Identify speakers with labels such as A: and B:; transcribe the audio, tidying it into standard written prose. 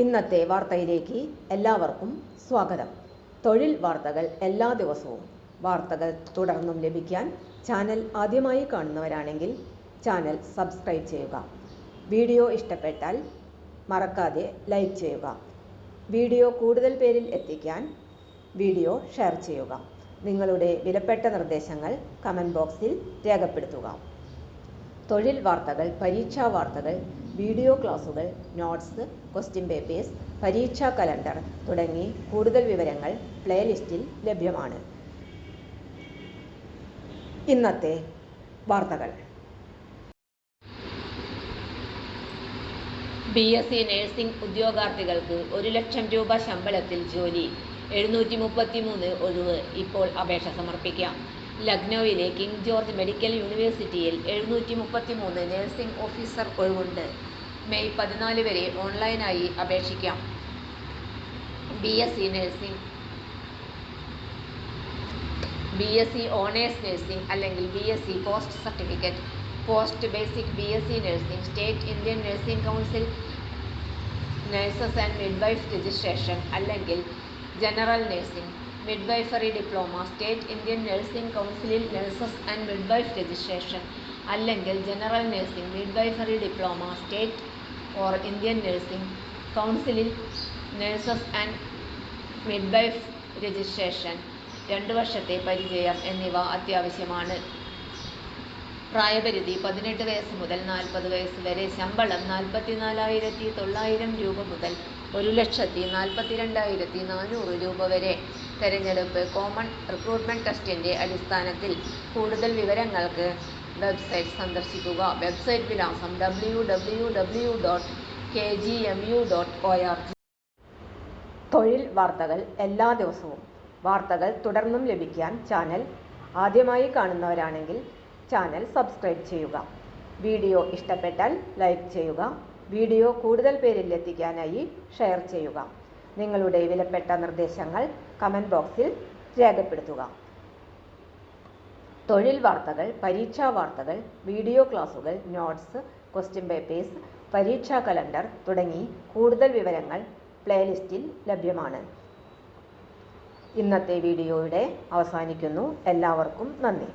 A: ഇന്നത്തെ വാർത്തയിലേക്ക് എല്ലാവർക്കും സ്വാഗതം. തൊഴിൽ വാർത്തകൾ എല്ലാ ദിവസവും വാർത്തകൾ തുടർന്നും ലഭിക്കാൻ ചാനൽ ആദ്യമായി കാണുന്നവരാണെങ്കിൽ ചാനൽ സബ്സ്ക്രൈബ് ചെയ്യുക. വീഡിയോ ഇഷ്ടപ്പെട്ടാൽ മറക്കാതെ ലൈക്ക് ചെയ്യുക. വീഡിയോ കൂടുതൽ പേരിൽ എത്തിക്കാൻ വീഡിയോ ഷെയർ ചെയ്യുക. നിങ്ങളുടെ വിലപ്പെട്ട നിർദ്ദേശങ്ങൾ കമൻറ്റ് ബോക്സിൽ രേഖപ്പെടുത്തുക. തൊഴിൽ വാർത്തകൾ, പരീക്ഷാ വാർത്തകൾ, വീഡിയോ ക്ലാസുകൾ, നോട്ട്സ്, ക്വസ്റ്റ്യൻ പേപ്പേഴ്സ്, പരീക്ഷാ കലണ്ടർ തുടങ്ങി കൂടുതൽ വിവരങ്ങൾ പ്ലേലിസ്റ്റിൽ ലഭ്യമാണ്. ഇന്നത്തെ വാർത്തകൾ.
B: BSc നഴ്സിംഗ് ഉദ്യോഗാർത്ഥികൾക്ക് 1 ലക്ഷം രൂപ ശമ്പളത്തിൽ ജോലി. 733 ഒഴിവ്. ഇപ്പോൾ അപേക്ഷ സമർപ്പിക്കാം. ലക്നൌവിലെ കിങ് ജോർജ് മെഡിക്കൽ യൂണിവേഴ്സിറ്റിയിൽ 733 നഴ്സിംഗ് ഓഫീസർ ഒഴിവുണ്ട്. മെയ് 14 വരെ ഓൺലൈനായി അപേക്ഷിക്കാം. BSc nursing, BSc honours nursing അല്ലെങ്കിൽ BSc post certificate, post basic BSc nursing, state Indian nursing council nurses and midwife registration അല്ലെങ്കിൽ general nursing, midwifery diploma, state Indian nursing കൗൺസിലിൽ nurses and midwife registration അല്ലെങ്കിൽ general nursing, midwifery diploma, state or Indian nursing കൗൺസിലിൽ nurses and midwife registration, 2 വർഷത്തെ പരിചയം എന്നിവ അത്യാവശ്യമാണ്. പ്രായപരിധി 18 വയസ്സ് മുതൽ 40 വയസ്സ് വരെ. ശമ്പളം 44,900 രൂപ മുതൽ 1,42,400 രൂപ വരെ. തെരഞ്ഞെടുപ്പ് കോമൺ റിക്രൂട്ട്മെന്റ് ടെസ്റ്റിന്റെ അടിസ്ഥാനത്തിൽ. കൂടുതൽ വിവരങ്ങൾക്ക് വെബ്സൈറ്റ് സന്ദർശിക്കുക. വെബ്സൈറ്റ് വിലാസം www.kgmu.org.
A: തൊഴിൽ വാർത്തകൾ എല്ലാ ദിവസവും വാർത്തകൾ തുടർന്നും ലഭിക്കാൻ ചാനൽ ആദ്യമായി കാണുന്നവരാണെങ്കിൽ ചാനൽ സബ്സ്ക്രൈബ് ചെയ്യുക. വീഡിയോ ഇഷ്ടപ്പെട്ടാൽ ലൈക്ക് ചെയ്യുക. വീഡിയോ കൂടുതൽ പേരിൽ എത്തിക്കാനായി ഷെയർ ചെയ്യുക. നിങ്ങളുടെ വിലപ്പെട്ട നിർദ്ദേശങ്ങൾ കമൻറ്റ് ബോക്സിൽ രേഖപ്പെടുത്തുക. തൊഴിൽ വാർത്തകൾ, പരീക്ഷാ വാർത്തകൾ, വീഡിയോ ക്ലാസുകൾ, നോട്ട്സ്, ക്വസ്റ്റ്യൻ പേപ്പേഴ്സ്, പരീക്ഷാ കലണ്ടർ തുടങ്ങി കൂടുതൽ വിവരങ്ങൾ പ്ലേലിസ്റ്റിൽ ലഭ്യമാണ്. ഇന്നത്തെ വീഡിയോയുടെ അവസാനിക്കുന്നു. എല്ലാവർക്കും നന്ദി.